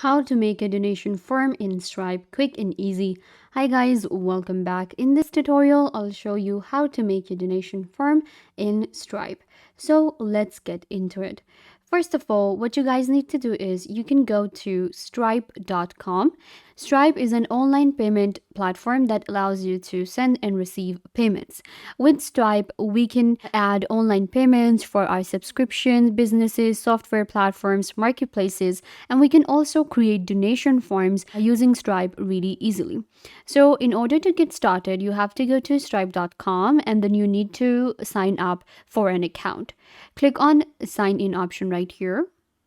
How to make a donation form in Stripe quick and easy. Hi guys, welcome back. In this tutorial, I'll show you how to make a donation form in Stripe. So let's get into it. First of all, what you guys need to do is you can go to stripe.com. Stripe is an online payment platform that allows you to send and receive payments. With Stripe, we can add online payments for our subscriptions, businesses, software platforms, marketplaces, and we can also create donation forms using Stripe really easily. So in order to get started, you have to go to stripe.com and then you need to sign up for an account. Click on sign in option right here.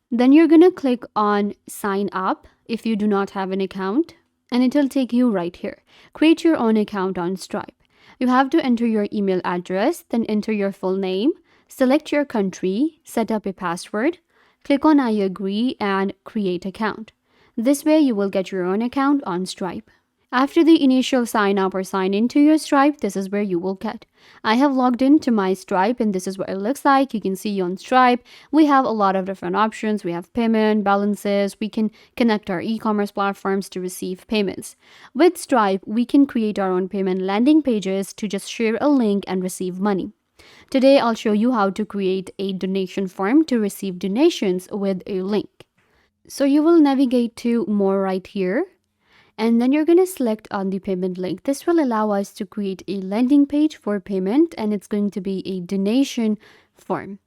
Then you're going to click on sign up if you do not have an account, and it will take you right here. Create your own account on Stripe. You have to enter your email address, then enter your full name, select your country, set up a password, click on I agree and create account. This way you will get your own account on Stripe. After the initial sign up or sign into your Stripe, this is where you will get. I have logged into my Stripe and this is what it looks like. You can see on Stripe, we have a lot of different options. We have payment, balances. We can connect our e-commerce platforms to receive payments. With Stripe, we can create our own payment landing pages to just share a link and receive money. Today, I'll show you how to create a donation form to receive donations with a link. So you will navigate to more right here. And then you're going to select on the payment link. This will allow us to create a landing page for payment and it's going to be a donation form.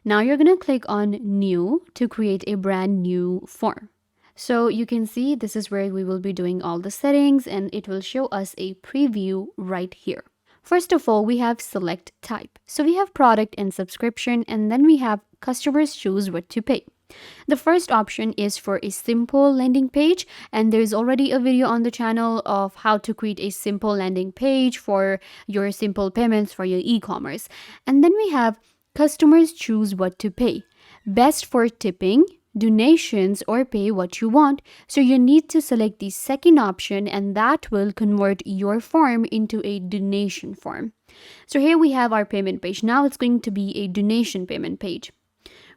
Now you're going to click on new to create a brand new form. So you can see this is where we will be doing all the settings and it will show us a preview right here. First of all, we have select type. So we have product and subscription and then we have customers choose what to pay. The first option is for a simple landing page, and there's already a video on the channel of how to create a simple landing page for your simple payments for your e-commerce. And then we have customers choose what to pay. Best for tipping, donations, or pay what you want. So you need to select the second option and that will convert your form into a donation form. So here we have our payment page. Now it's going to be a donation payment page.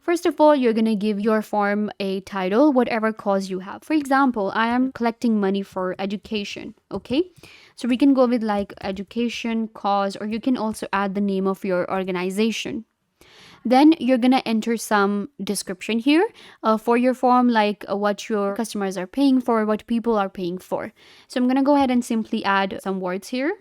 First of all, you're going to give your form a title, whatever cause you have. For example, I am collecting money for education, okay? So we can go with like education, cause, or you can also add the name of your organization. Then you're going to enter some description here for your form, like what your customers are paying for, what people are paying for. So I'm going to go ahead and simply add some words here.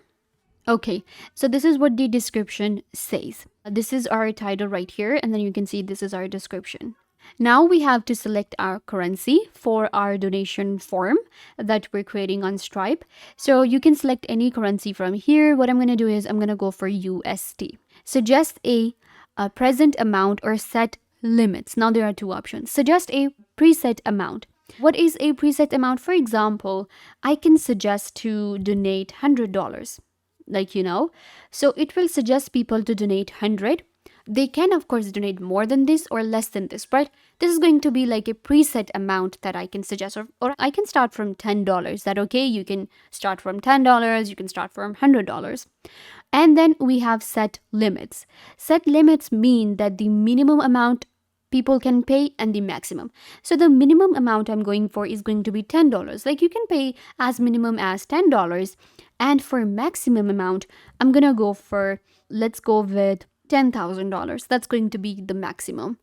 Okay, so this is what the description says. This is our title right here, and then you can see this is our description. Now we have to select our currency for our donation form that we're creating on Stripe. So you can select any currency from here. What I'm going to do is I'm going to go for USD. Suggest a present amount or set limits. Now there are two options. Suggest a preset amount. What is a preset amount? For example, I can suggest to donate $100. So it will suggest people to donate 100. They can of course donate more than this or less than this, but this is going to be like a preset amount that I can suggest, or I can start from $10. That okay? You can start from $10, you can start from $100. And then we have set limits. Set limits mean that the minimum amount people can pay and the maximum. So the minimum amount I'm going for is going to be $10. Like you can pay as minimum as $10. And for maximum amount, I'm going to go for, let's go with $10,000. That's going to be the maximum.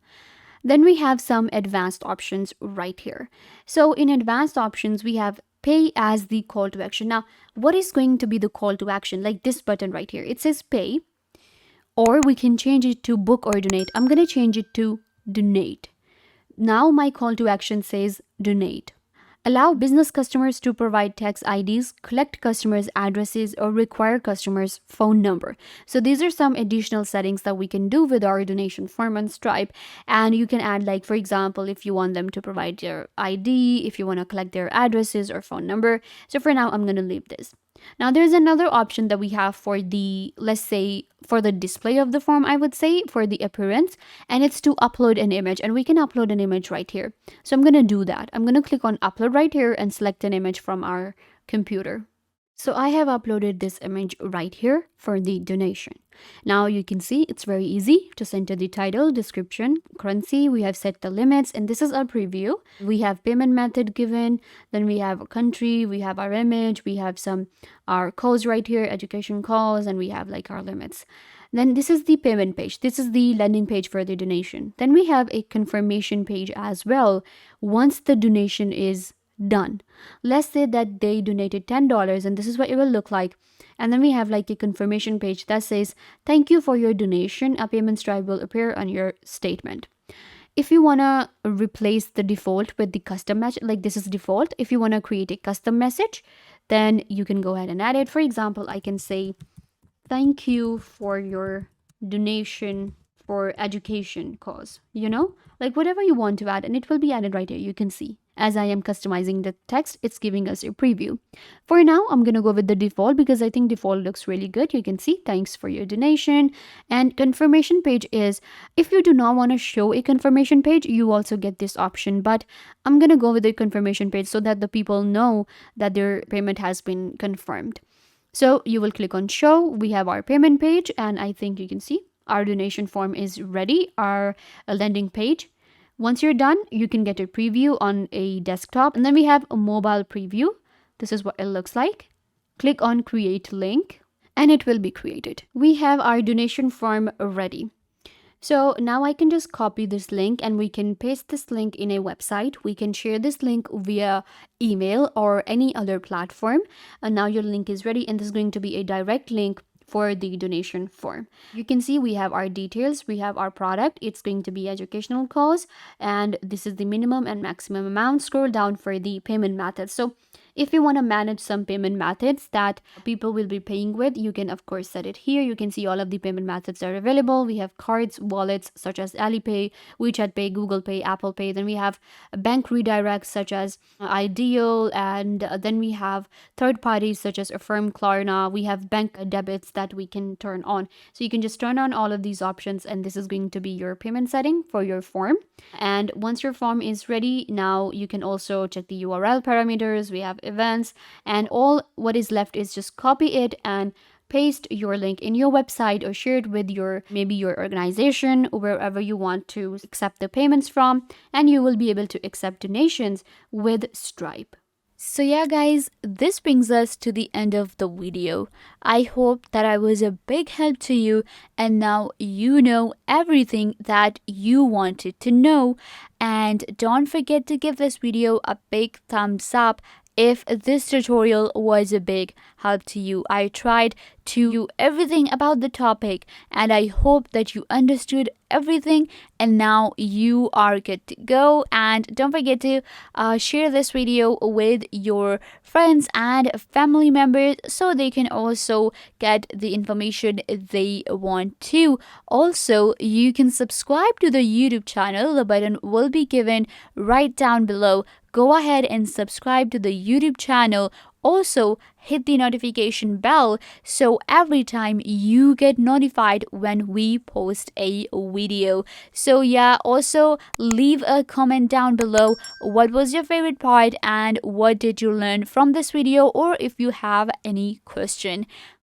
Then we have some advanced options right here. So in advanced options, we have pay as the call to action. Now, what is going to be the call to action? Like this button right here. It says pay, or we can change it to book or donate. I'm going to change it to donate. Now my call to action says donate. Allow business customers to provide tax IDs, collect customers' addresses, or require customers' phone number. So these are some additional settings that we can do with our donation form on Stripe. And you can add, like, for example, if you want them to provide their ID, if you want to collect their addresses or phone number. So for now, I'm going to leave this. Now there's another option that we have for the, let's say, for the display of the form, I would say, for the appearance, and it's to upload an image, and we can upload an image right here. So I'm going to do that. I'm going to click on upload right here and select an image from our computer. So I have uploaded this image right here for the donation. Now you can see it's very easy. Just enter the title, description, currency. We have set the limits, and this is our preview. We have payment method given, then we have a country, we have our image, we have some our codes right here, education calls, and we have like our limits. Then this is the payment page. This is the landing page for the donation. Then we have a confirmation page as well once the donation is done. Let's say that they donated $10, and this is what it will look like. And then we have like a confirmation page that says, thank you for your donation. A payment stripe will appear on your statement. If you want to replace the default with the custom message, like this is default, if you want to create a custom message, then you can go ahead and add it. For example, I can say, thank you for your donation for education cause, like whatever you want to add, and it will be added right here. You can see as I am customizing the text, it's giving us a preview. For now, I'm gonna go with the default because I think default looks really good. You can see thanks for your donation. And confirmation page is, if you do not want to show a confirmation page, you also get this option, but I'm gonna go with the confirmation page so that the people know that their payment has been confirmed. So you will click on show. We have our payment page, and I think you can see our donation form is ready, our landing page. Once you're done, you can get a preview on a desktop, and then we have a mobile preview. This is what it looks like. Click on create link, and it will be created. We have our donation form ready. So now I can just copy this link, and we can paste this link in a website. We can share this link via email or any other platform. And now your link is ready, and this is going to be a direct link for the donation form. You can see we have our details, we have our product. It's going to be educational cause, and this is the minimum and maximum amount. Scroll down for the payment method. So if you want to manage some payment methods that people will be paying with, you can of course set it here. You can see all of the payment methods are available. We have cards, wallets such as Alipay, WeChat Pay, Google Pay, Apple Pay. Then we have bank redirects such as Ideal, and then we have third parties such as Affirm, Klarna. We have bank debits that we can turn on. So you can just turn on all of these options, and this is going to be your payment setting for your form. And once your form is ready, now you can also check the URL parameters. We have events, and all what is left is just copy it and paste your link in your website or share it with maybe your organization, wherever you want to accept the payments from, and you will be able to accept donations with Stripe. So yeah guys, this brings us to the end of the video. I hope that I was a big help to you, and now you know everything that you wanted to know. And don't forget to give this video a big thumbs up if this tutorial was a big help to you. I tried to do everything about the topic, and I hope that you understood everything, and now you are good to go. And don't forget to share this video with your friends and family members so they can also get the information they want to. Also, you can subscribe to the YouTube channel. The button will be given right down below. Go ahead and subscribe to the YouTube channel. Also, hit the notification bell so every time you get notified when we post a video. So yeah, also leave a comment down below. What was your favorite part and what did you learn from this video, or if you have any question.